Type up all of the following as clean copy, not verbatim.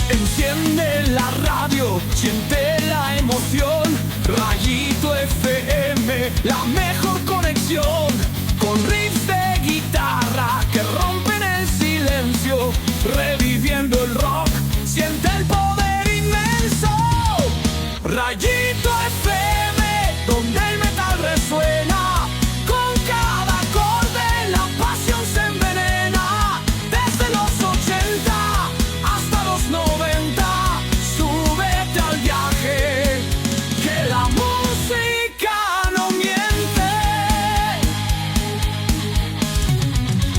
Enciende la radio, siente la emoción. Rayito FM, la mejor conexión. Con riffs de guitarra que rompen el silencio. Reviviendo el rock, siente el poder inmenso. Rayito FM, donde el metal resuena. Con cada acorde la pasión se envenena. Desde los 80 hasta los 90, súbete al viaje, que la música no miente.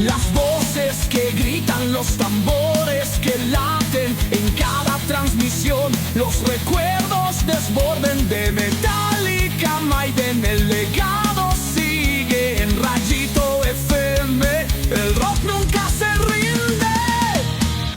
Las voces que gritan, los tambores que laten en cada transmisión, los recuerdos desborden de Metallica, Maiden, el legado sigue en Rayito FM, el rock nunca se rinde.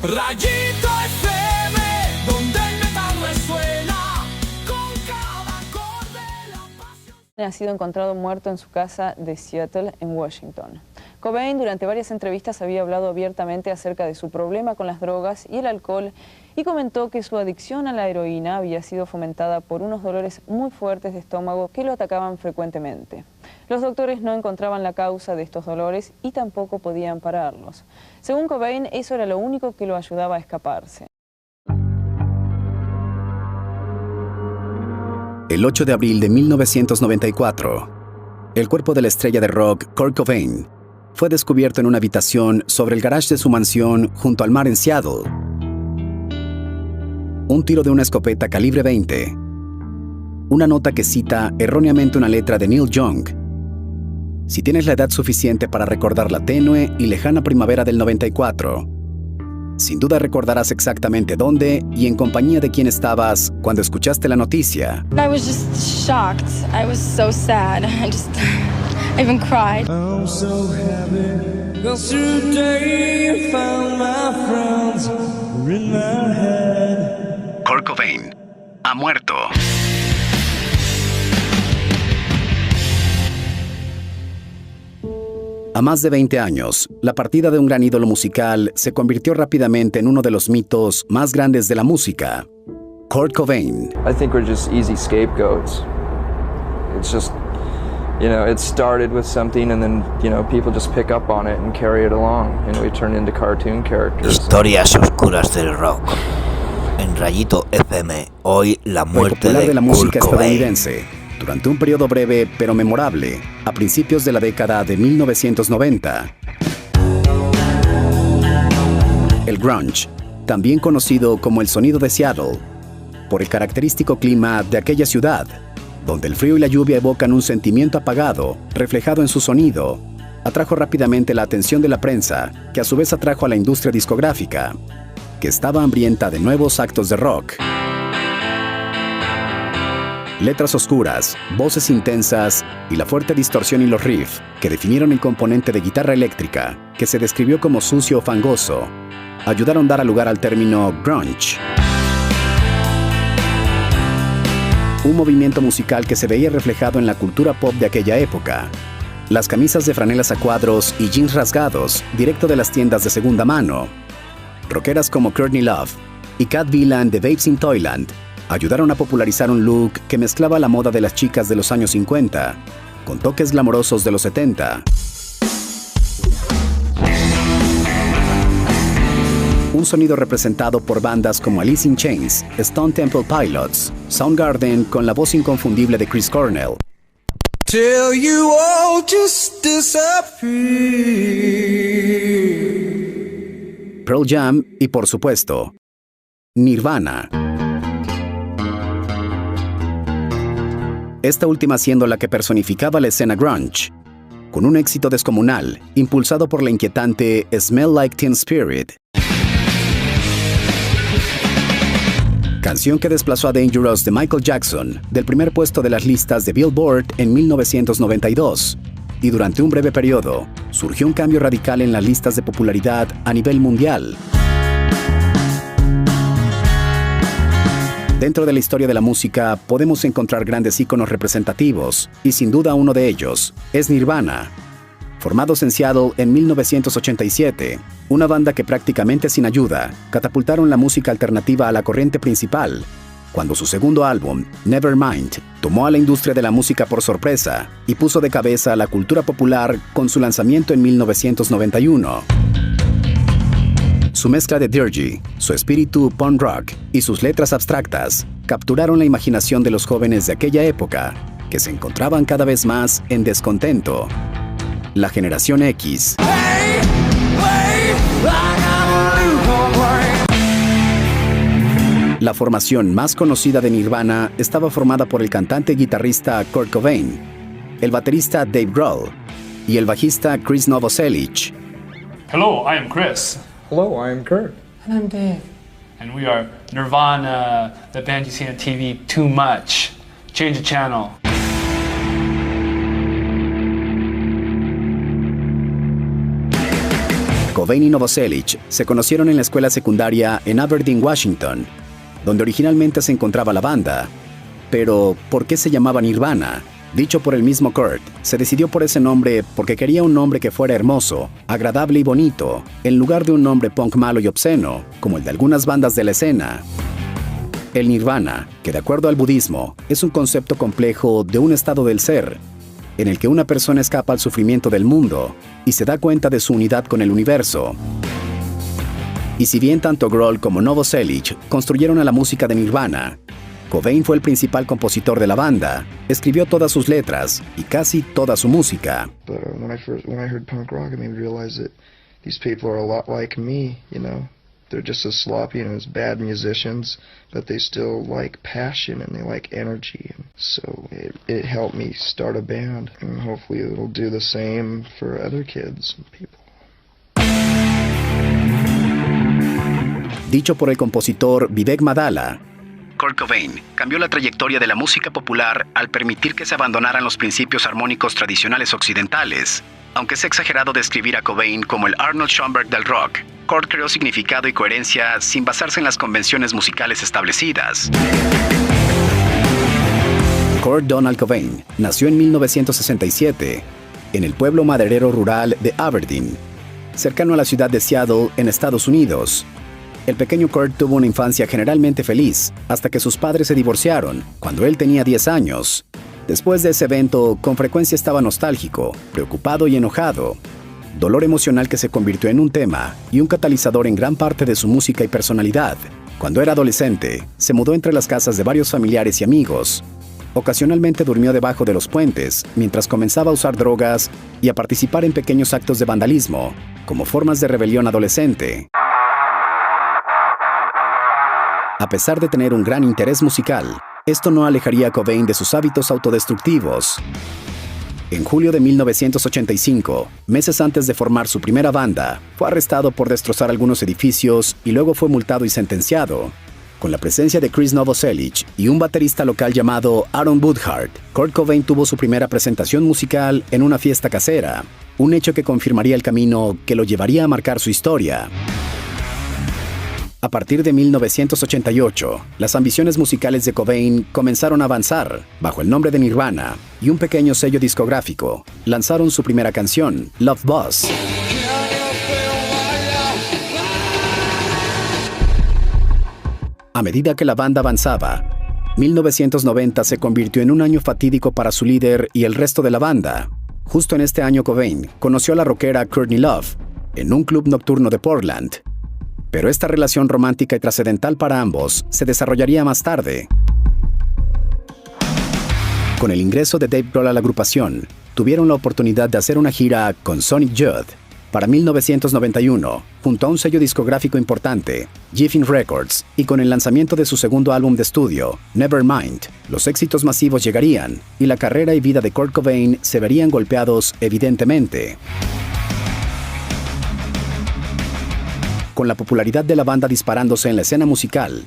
Rayito FM, donde el metal resuena, con cada acorde la pasión. Ha sido encontrado muerto en su casa de Seattle, en Washington. Cobain durante varias entrevistas había hablado abiertamente acerca de su problema con las drogas y el alcohol y comentó que su adicción a la heroína había sido fomentada por unos dolores muy fuertes de estómago que lo atacaban frecuentemente. Los doctores no encontraban la causa de estos dolores y tampoco podían pararlos. Según Cobain, eso era lo único que lo ayudaba a escaparse. El 8 de abril de 1994, el cuerpo de la estrella de rock Kurt Cobain fue descubierto en una habitación sobre el garage de su mansión junto al mar en Seattle. Un tiro de una escopeta calibre 20. Una nota que cita erróneamente una letra de Neil Young. Si tienes la edad suficiente para recordar la tenue y lejana primavera del 94, sin duda recordarás exactamente dónde y en compañía de quién estabas cuando escuchaste la noticia. I was just shocked. I was so sad. I even cried. I'm so happy, 'cause today I found my friends were in my head. Kurt Cobain ha muerto. A más de 20 años, la partida de un gran ídolo musical se convirtió rápidamente en uno de los mitos más grandes de la música. Kurt Cobain. I think we're just easy scapegoats. It's just, it started with something and then, people just pick up on it and carry it along. We turn into cartoon characters. Historias oscuras del rock. En Rayito FM, hoy la muerte de la música Kurt Cobain. estadounidense. Durante un periodo breve pero memorable, a principios de la década de 1990. El grunge, también conocido como el sonido de Seattle, por el característico clima de aquella ciudad, donde el frío y la lluvia evocan un sentimiento apagado, reflejado en su sonido, atrajo rápidamente la atención de la prensa, que a su vez atrajo a la industria discográfica, que estaba hambrienta de nuevos actos de rock. Letras oscuras, voces intensas y la fuerte distorsión y los riffs, que definieron el componente de guitarra eléctrica, que se describió como sucio o fangoso, ayudaron a dar lugar al término grunge. Un movimiento musical que se veía reflejado en la cultura pop de aquella época. Las camisas de franelas a cuadros y jeans rasgados, directo de las tiendas de segunda mano. Rockeras como Courtney Love y Cat Villan de Babes in Toyland ayudaron a popularizar un look que mezclaba la moda de las chicas de los años 50 con toques glamorosos de los 70. Un sonido representado por bandas como Alice in Chains, Stone Temple Pilots, Soundgarden con la voz inconfundible de Chris Cornell. Till you all just disappear. Pearl Jam y, por supuesto, Nirvana. Esta última siendo la que personificaba la escena grunge, con un éxito descomunal, impulsado por la inquietante Smell Like Teen Spirit. Canción que desplazó a Dangerous de Michael Jackson del primer puesto de las listas de Billboard en 1992, y durante un breve periodo, surgió un cambio radical en las listas de popularidad a nivel mundial. Dentro de la historia de la música podemos encontrar grandes íconos representativos, y sin duda uno de ellos es Nirvana. Formados en Seattle en 1987, una banda que prácticamente sin ayuda catapultaron la música alternativa a la corriente principal, cuando su segundo álbum, Nevermind, tomó a la industria de la música por sorpresa y puso de cabeza a la cultura popular con su lanzamiento en 1991. Su mezcla de dirge, su espíritu punk rock y sus letras abstractas capturaron la imaginación de los jóvenes de aquella época, que se encontraban cada vez más en descontento. La generación X. La formación más conocida de Nirvana estaba formada por el cantante y guitarrista Kurt Cobain, el baterista Dave Grohl y el bajista Chris Novoselic. Hello, I am Chris. Hello, I am Kurt. And I'm Dave. And we are Nirvana, the band you see on TV too much. Change the channel. Cobain y Novoselic se conocieron en la escuela secundaria en Aberdeen, Washington, donde originalmente se encontraba la banda. Pero, ¿por qué se llamaba Nirvana? Dicho por el mismo Kurt, se decidió por ese nombre porque quería un nombre que fuera hermoso, agradable y bonito, en lugar de un nombre punk malo y obsceno, como el de algunas bandas de la escena. El Nirvana, que de acuerdo al budismo, es un concepto complejo de un estado del ser, en el que una persona escapa al sufrimiento del mundo y se da cuenta de su unidad con el universo. Y si bien tanto Grohl como Novoselic construyeron a la música de Nirvana, Cobain fue el principal compositor de la banda, escribió todas sus letras y casi toda su música. But when I heard punk rock, I made me realize that these people are a lot like me, you know. They're just as sloppy and as bad musicians, but they still like passion and they like energy. And so it helped me start a band, and hopefully it'll do the same for other kids and people. Dicho por el compositor Vivek Madala, Kurt Cobain cambió la trayectoria de la música popular al permitir que se abandonaran los principios armónicos tradicionales occidentales. Aunque es exagerado describir a Cobain como el Arnold Schoenberg del rock, Kurt creó significado y coherencia sin basarse en las convenciones musicales establecidas. Kurt Donald Cobain nació en 1967 en el pueblo maderero rural de Aberdeen, cercano a la ciudad de Seattle, en Estados Unidos. El pequeño Kurt tuvo una infancia generalmente feliz hasta que sus padres se divorciaron cuando él tenía 10 años. Después de ese evento, con frecuencia estaba nostálgico, preocupado y enojado. Dolor emocional que se convirtió en un tema y un catalizador en gran parte de su música y personalidad. Cuando era adolescente, se mudó entre las casas de varios familiares y amigos. Ocasionalmente durmió debajo de los puentes mientras comenzaba a usar drogas y a participar en pequeños actos de vandalismo, como formas de rebelión adolescente. A pesar de tener un gran interés musical, esto no alejaría a Cobain de sus hábitos autodestructivos. En julio de 1985, meses antes de formar su primera banda, fue arrestado por destrozar algunos edificios y luego fue multado y sentenciado. Con la presencia de Chris Novoselic y un baterista local llamado Aaron Woodhart, Kurt Cobain tuvo su primera presentación musical en una fiesta casera, un hecho que confirmaría el camino que lo llevaría a marcar su historia. A partir de 1988, las ambiciones musicales de Cobain comenzaron a avanzar. Bajo el nombre de Nirvana y un pequeño sello discográfico, lanzaron su primera canción, Love Buzz. A medida que la banda avanzaba, 1990 se convirtió en un año fatídico para su líder y el resto de la banda. Justo en este año Cobain conoció a la rockera Courtney Love en un club nocturno de Portland. Pero esta relación romántica y trascendental para ambos se desarrollaría más tarde. Con el ingreso de Dave Grohl a la agrupación, tuvieron la oportunidad de hacer una gira con Sonic Youth. Para 1991, junto a un sello discográfico importante, Geffen Records, y con el lanzamiento de su segundo álbum de estudio, Nevermind, los éxitos masivos llegarían y la carrera y vida de Kurt Cobain se verían golpeados evidentemente. Con la popularidad de la banda disparándose en la escena musical,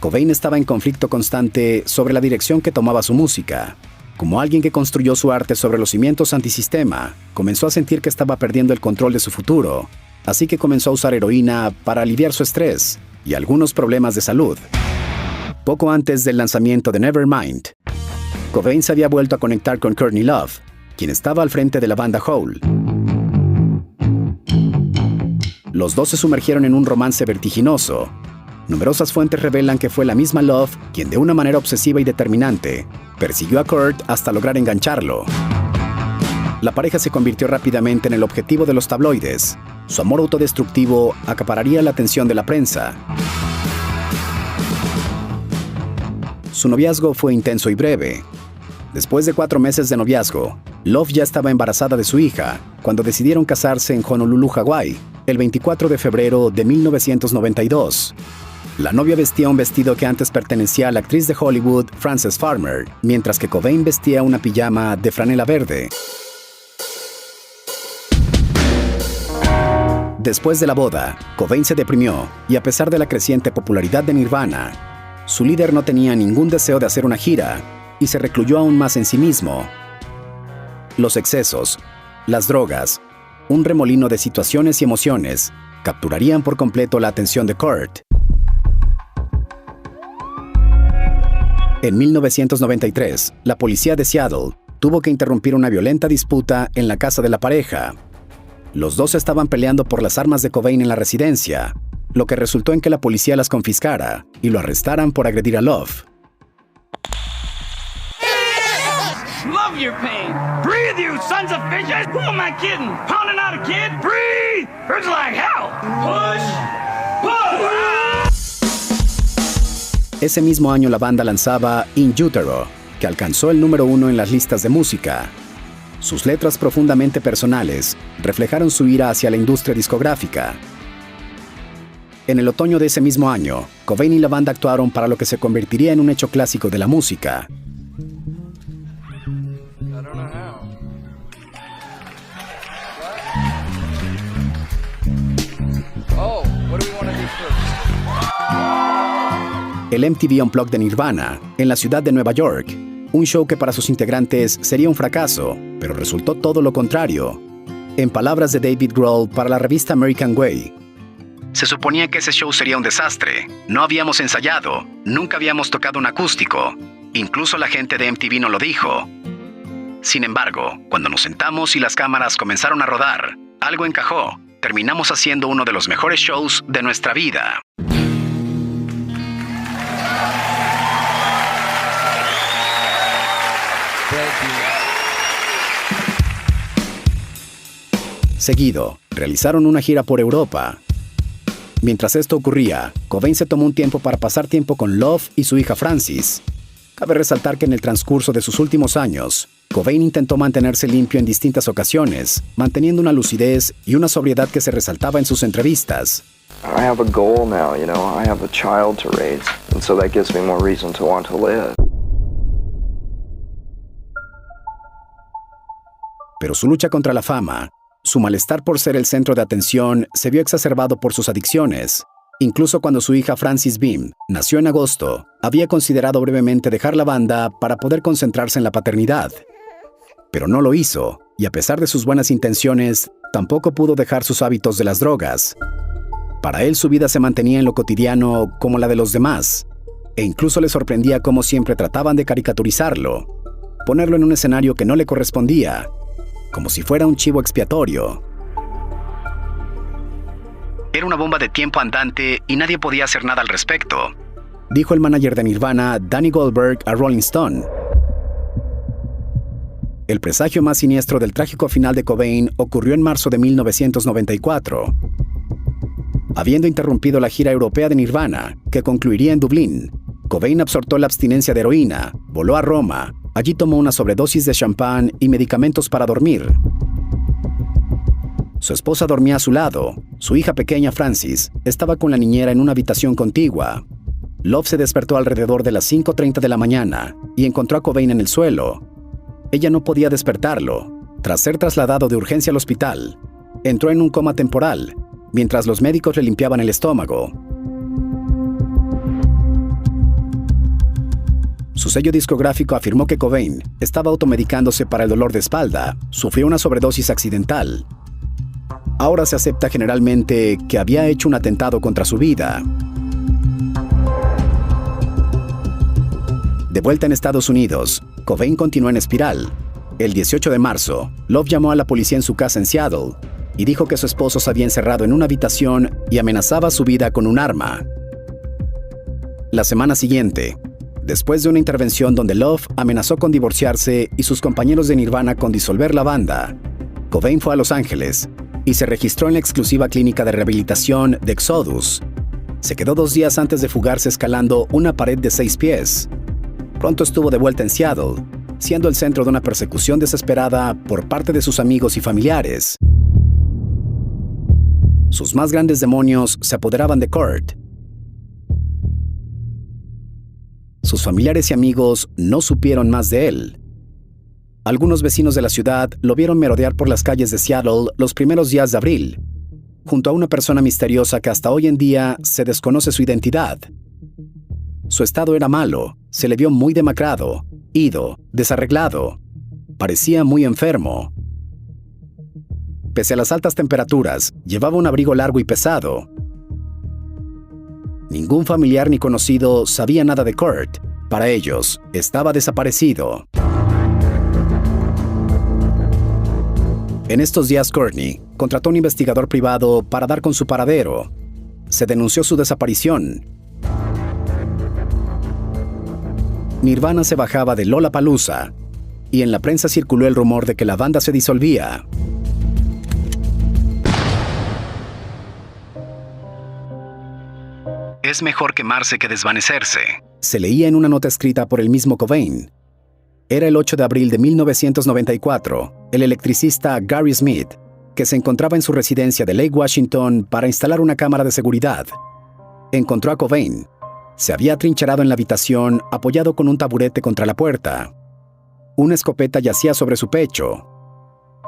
Cobain estaba en conflicto constante sobre la dirección que tomaba su música. Como alguien que construyó su arte sobre los cimientos antisistema, comenzó a sentir que estaba perdiendo el control de su futuro, así que comenzó a usar heroína para aliviar su estrés y algunos problemas de salud. Poco antes del lanzamiento de Nevermind, Cobain se había vuelto a conectar con Courtney Love, quien estaba al frente de la banda Hole. Los dos se sumergieron en un romance vertiginoso. Numerosas fuentes revelan que fue la misma Love quien, de una manera obsesiva y determinante, persiguió a Kurt hasta lograr engancharlo. La pareja se convirtió rápidamente en el objetivo de los tabloides. Su amor autodestructivo acapararía la atención de la prensa. Su noviazgo fue intenso y breve. Después de 4 meses de noviazgo, Love ya estaba embarazada de su hija cuando decidieron casarse en Honolulu, Hawái, el 24 de febrero de 1992. La novia vestía un vestido que antes pertenecía a la actriz de Hollywood, Frances Farmer, mientras que Cobain vestía una pijama de franela verde. Después de la boda, Cobain se deprimió y, a pesar de la creciente popularidad de Nirvana, su líder no tenía ningún deseo de hacer una gira y se recluyó aún más en sí mismo. Los excesos, las drogas, un remolino de situaciones y emociones capturarían por completo la atención de Kurt. En 1993, la policía de Seattle tuvo que interrumpir una violenta disputa en la casa de la pareja. Los dos estaban peleando por las armas de Cobain en la residencia, lo que resultó en que la policía las confiscara y lo arrestaran por agredir a Love. Love your pain. Breathe, you sons of bitches. Who am I kidding? Pounding out a kid? Breathe. Hurts like hell. Push. Push. Ese mismo año la banda lanzaba In Utero, que alcanzó el número 1 en las listas de música. Sus letras profundamente personales reflejaron su ira hacia la industria discográfica. En el otoño de ese mismo año, Cobain y la banda actuaron para lo que se convertiría en un hecho clásico de la música. El MTV Unplugged de Nirvana, en la ciudad de Nueva York, un show que para sus integrantes sería un fracaso, pero resultó todo lo contrario. En palabras de David Grohl para la revista American Way, se suponía que ese show sería un desastre. No habíamos ensayado, nunca habíamos tocado un acústico. Incluso la gente de MTV nos lo dijo. Sin embargo, cuando nos sentamos y las cámaras comenzaron a rodar, algo encajó. Terminamos haciendo uno de los mejores shows de nuestra vida. Seguido, realizaron una gira por Europa. Mientras esto ocurría, Cobain se tomó un tiempo para pasar tiempo con Love y su hija Frances. Cabe resaltar que en el transcurso de sus últimos años, Cobain intentó mantenerse limpio en distintas ocasiones, manteniendo una lucidez y una sobriedad que se resaltaba en sus entrevistas. I have a goal now, you know, I have a child to raise, and so that gives me more reason to want to live. Pero su lucha contra la fama, su malestar por ser el centro de atención, se vio exacerbado por sus adicciones. Incluso cuando su hija Frances Beam nació en agosto, había considerado brevemente dejar la banda para poder concentrarse en la paternidad. Pero no lo hizo, y a pesar de sus buenas intenciones, tampoco pudo dejar sus hábitos de las drogas. Para él su vida se mantenía en lo cotidiano como la de los demás, e incluso le sorprendía cómo siempre trataban de caricaturizarlo, ponerlo en un escenario que no le correspondía, como si fuera un chivo expiatorio. Era una bomba de tiempo andante y nadie podía hacer nada al respecto, dijo el manager de Nirvana, Danny Goldberg, a Rolling Stone. El presagio más siniestro del trágico final de Cobain ocurrió en marzo de 1994. Habiendo interrumpido la gira europea de Nirvana, que concluiría en Dublín, Cobain absorbió la abstinencia de heroína, voló a Roma. Allí tomó una sobredosis de champán y medicamentos para dormir. Su esposa dormía a su lado. Su hija pequeña, Frances, estaba con la niñera en una habitación contigua. Love se despertó alrededor de las 5:30 de la mañana y encontró a Cobain en el suelo. Ella no podía despertarlo. Tras ser trasladado de urgencia al hospital, entró en un coma temporal, mientras los médicos le limpiaban el estómago. Su sello discográfico afirmó que Cobain estaba automedicándose para el dolor de espalda, sufrió una sobredosis accidental. Ahora se acepta generalmente que había hecho un atentado contra su vida. De vuelta en Estados Unidos, Cobain continuó en espiral. El 18 de marzo, Love llamó a la policía en su casa en Seattle y dijo que su esposo se había encerrado en una habitación y amenazaba su vida con un arma. La semana siguiente, después de una intervención donde Love amenazó con divorciarse y sus compañeros de Nirvana con disolver la banda, Cobain fue a Los Ángeles y se registró en la exclusiva clínica de rehabilitación de Exodus. Se quedó 2 días antes de fugarse escalando una pared de 6 pies. Pronto estuvo de vuelta en Seattle, siendo el centro de una persecución desesperada por parte de sus amigos y familiares. Sus más grandes demonios se apoderaban de Kurt. Sus familiares y amigos no supieron más de él. Algunos vecinos de la ciudad lo vieron merodear por las calles de Seattle los primeros días de abril, junto a una persona misteriosa que hasta hoy en día se desconoce su identidad. Su estado era malo, se le vio muy demacrado, ido, desarreglado. Parecía muy enfermo. Pese a las altas temperaturas, llevaba un abrigo largo y pesado. Ningún familiar ni conocido sabía nada de Kurt. Para ellos, estaba desaparecido. En estos días, Courtney contrató un investigador privado para dar con su paradero. Se denunció su desaparición. Nirvana se bajaba de Lollapalooza y en la prensa circuló el rumor de que la banda se disolvía. Es mejor quemarse que desvanecerse, se leía en una nota escrita por el mismo Cobain. Era el 8 de abril de 1994, el electricista Gary Smith, que se encontraba en su residencia de Lake Washington para instalar una cámara de seguridad, encontró a Cobain. Se había atrincherado en la habitación, apoyado con un taburete contra la puerta. Una escopeta yacía sobre su pecho.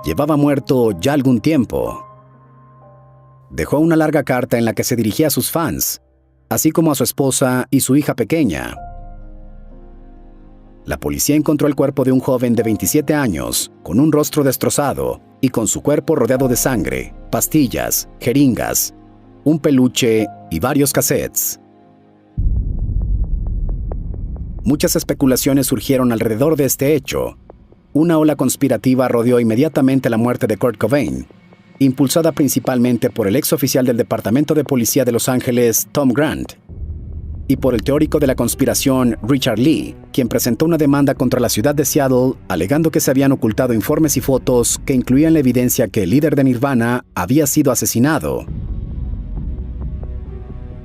Llevaba muerto ya algún tiempo. Dejó una larga carta en la que se dirigía a sus fans, así como a su esposa y su hija pequeña. La policía encontró el cuerpo de un joven de 27 años, con un rostro destrozado y con su cuerpo rodeado de sangre, pastillas, jeringas, un peluche y varios cassettes. Muchas especulaciones surgieron alrededor de este hecho. Una ola conspirativa rodeó inmediatamente la muerte de Kurt Cobain, impulsada principalmente por el ex oficial del Departamento de Policía de Los Ángeles, Tom Grant, y por el teórico de la conspiración, Richard Lee, quien presentó una demanda contra la ciudad de Seattle, alegando que se habían ocultado informes y fotos que incluían la evidencia que el líder de Nirvana había sido asesinado.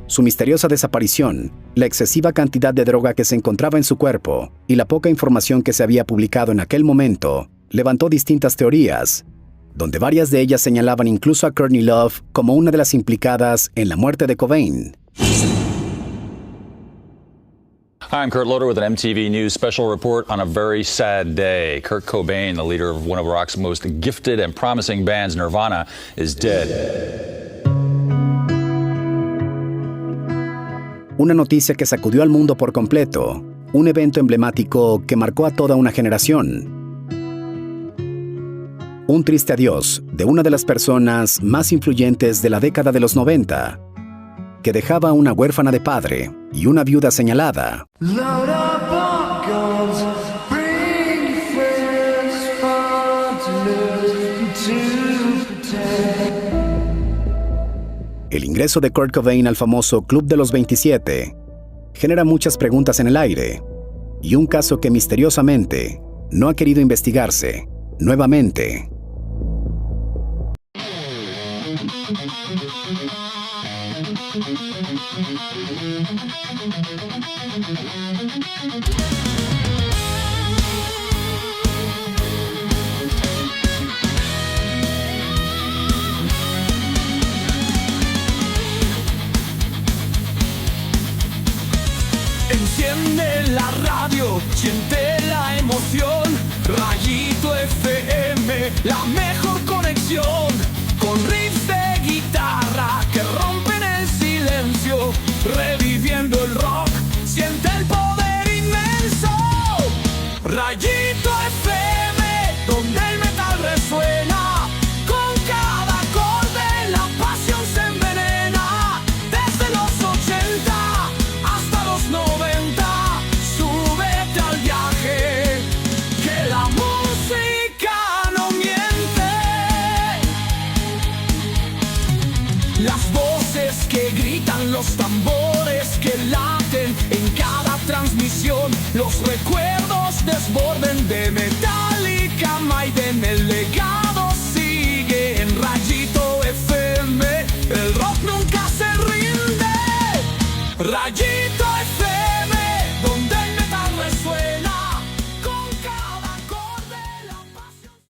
Su misteriosa desaparición, la excesiva cantidad de droga que se encontraba en su cuerpo y la poca información que se había publicado en aquel momento, levantó distintas teorías, donde varias de ellas señalaban incluso a Courtney Love como una de las implicadas en la muerte de Cobain. Hi, I'm Kurt Loder with an MTV News special report on a very sad day. Kurt Cobain, the leader of one of rock's most gifted and promising bands, Nirvana, is dead. Una noticia que sacudió al mundo por completo, un evento emblemático que marcó a toda una generación. Un triste adiós de una de las personas más influyentes de la década de los 90, que dejaba una huérfana de padre y una viuda señalada. El ingreso de Kurt Cobain al famoso Club de los 27 genera muchas preguntas en el aire y un caso que misteriosamente no ha querido investigarse nuevamente. Enciende la radio, siente la emoción. Rayito FM, la mejor conexión. Con riffs de guitarra que rompen el silencio. Reviviendo el rock, siente el poder inmenso. los recuerdos desborden de metal.